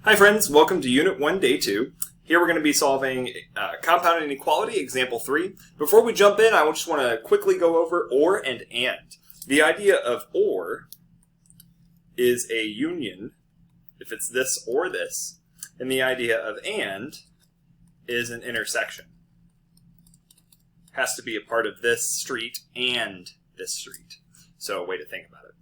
Hi friends, welcome to Unit 1, Day 2. Here we're going to be solving compound inequality, example 3. Before we jump in, I just want to quickly go over OR and AND. The idea of OR is a union, if it's this or this, and the idea of AND is an intersection. Has to be a part of this street and this street. So a way to think about it.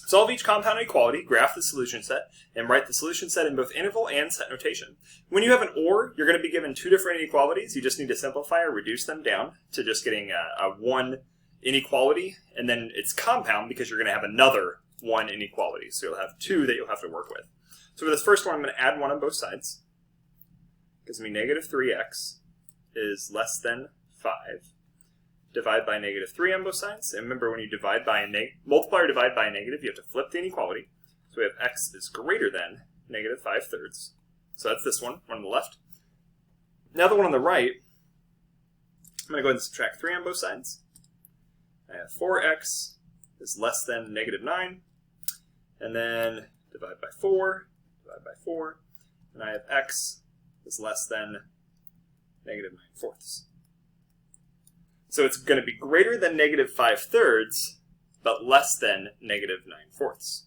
Solve each compound inequality, graph the solution set, and write the solution set in both interval and set notation. When you have an OR, you're going to be given two different inequalities. You just need to simplify or reduce them down to just getting a one inequality, and then it's compound because you're going to have another one inequality. So you'll have two that you'll have to work with. So for this first one, I'm going to add 1 on both sides. Gives me negative 3x is less than 5. Divide by negative 3 on both sides. And remember, when you divide by multiply or divide by a negative, you have to flip the inequality. So we have x is greater than negative 5/3. So that's this one on the left. Now the one on the right, I'm going to go ahead and subtract 3 on both sides. I have 4x is less than negative 9. And then divide by 4, divide by 4. And I have x is less than negative 9/4. So it's going to be greater than negative 5/3, but less than negative 9/4.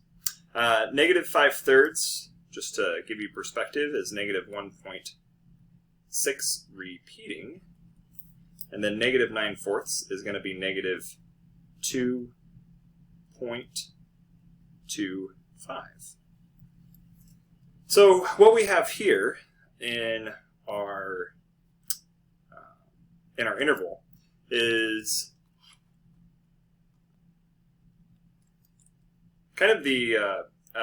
Negative 5/3, just to give you perspective, is negative 1.6 repeating. And then negative 9/4 is going to be negative 2.25. So what we have here in our interval is kind of the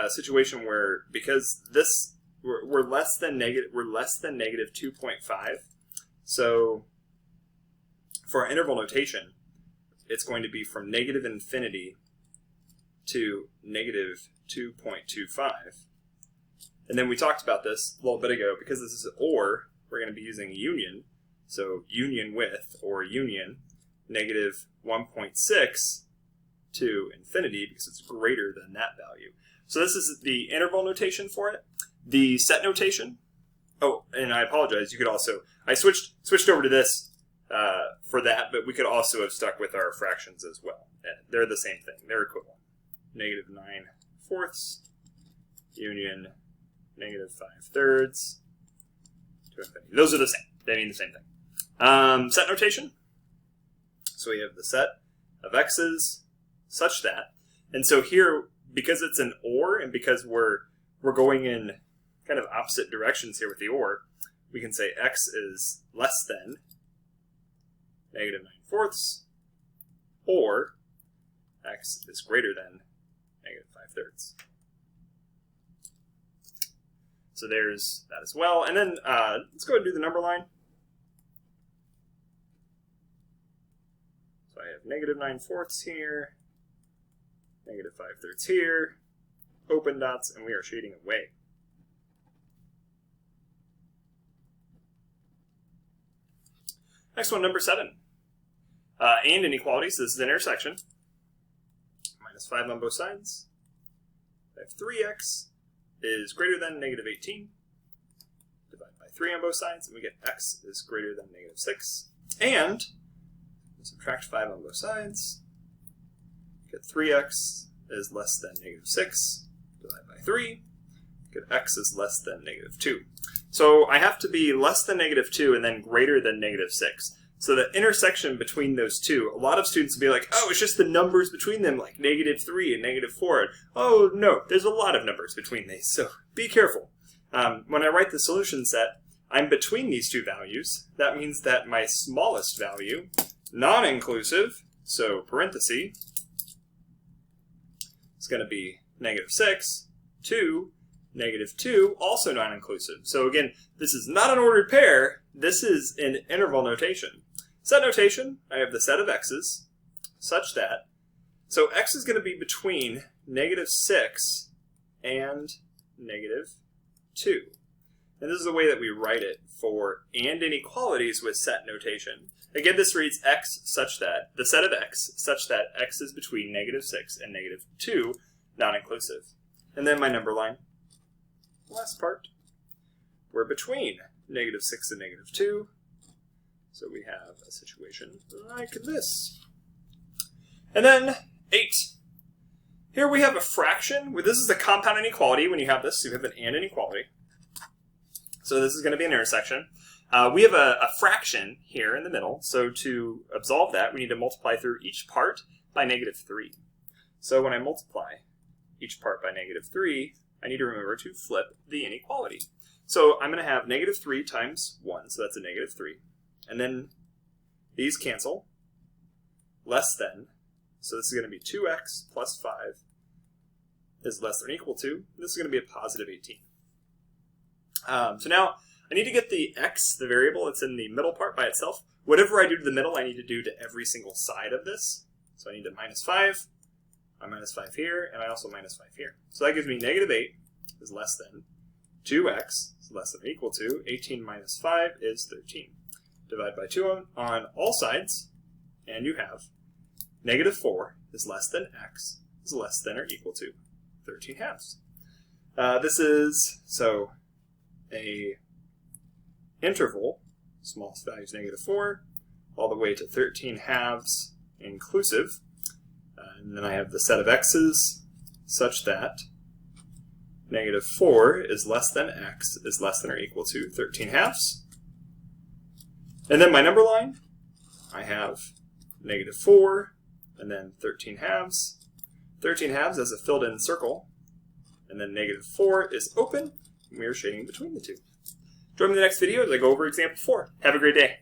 situation where, because this we're less than negative 2.5. So for our interval notation, it's going to be from negative infinity to negative 2.25. And then we talked about this a little bit ago. Because this is an OR, we're going to be using union. So union with, or union, negative 1.6 to infinity, because it's greater than that value. So this is the interval notation for it. The set notation, oh, and I apologize, you could also, I switched over to this for that, but we could also have stuck with our fractions as well. They're the same thing, they're equivalent. Negative 9/4 union negative 5/3 to infinity. Those are the same, they mean the same thing. Set notation. So we have the set of x's such that, and so here, because it's an OR and because we're going in kind of opposite directions here with the OR, we can say x is less than negative 9/4 or x is greater than negative 5/3. So there's that as well. And then let's go ahead and do the number line. I have negative 9/4 here, negative 5/3 here, open dots, and we are shading away. Next one, number 7. And inequalities, this is an intersection. Minus 5 on both sides. I have 3x is greater than negative 18. Divide by 3 on both sides, and we get x is greater than negative 6. And subtract 5 on both sides. Get 3x is less than negative 6. Divide by 3. Get x is less than negative 2. So I have to be less than negative 2 and then greater than negative 6. So the intersection between those two, a lot of students will be like, oh, it's just the numbers between them, like negative 3 and negative 4. Oh, no, there's a lot of numbers between these, so be careful. When I write the solution set, I'm between these two values. That means that my smallest value, non-inclusive, so parenthesis, it's going to be negative 6 to negative 2, also non-inclusive. So again, this is not an ordered pair, this is an interval notation. Set notation, I have the set of x's such that, so x is going to be between negative 6 and negative 2. And this is the way that we write it for and inequalities with set notation. Again, this reads x such that, the set of x such that x is between negative 6 and negative 2, non-inclusive. And then my number line. last part, we're between negative 6 and negative 2. So we have a situation like this. And then 8. Here we have a fraction. This is a compound inequality when you have this. So you have an and inequality. So this is going to be an intersection. We have a fraction here in the middle. So to absolve that, we need to multiply through each part by negative 3. So when I multiply each part by negative 3, I need to remember to flip the inequality. So I'm going to have negative 3 times 1, so that's a negative 3. And then these cancel, less than, so this is going to be 2x plus 5 is less than or equal to, this is going to be a positive 18. So now I need to get the x, the variable that's in the middle part by itself. Whatever I do to the middle, I need to do to every single side of this. So I need to minus 5, I minus 5 here, and I also minus 5 here. So that gives me negative 8 is less than 2x is less than or equal to 18 minus 5 is 13. Divide by 2 on all sides, and you have negative 4 is less than x is less than or equal to 13 halves. This is, so, a interval, smallest value is negative 4, all the way to 13 halves inclusive. And then I have the set of x's such that negative 4 is less than x is less than or equal to 13 halves. And then my number line, I have negative 4, and then 13 halves. 13 halves as a filled-in circle, and then negative 4 is open, and we are shading between the two. Join me in the next video as I go over example 4. Have a great day.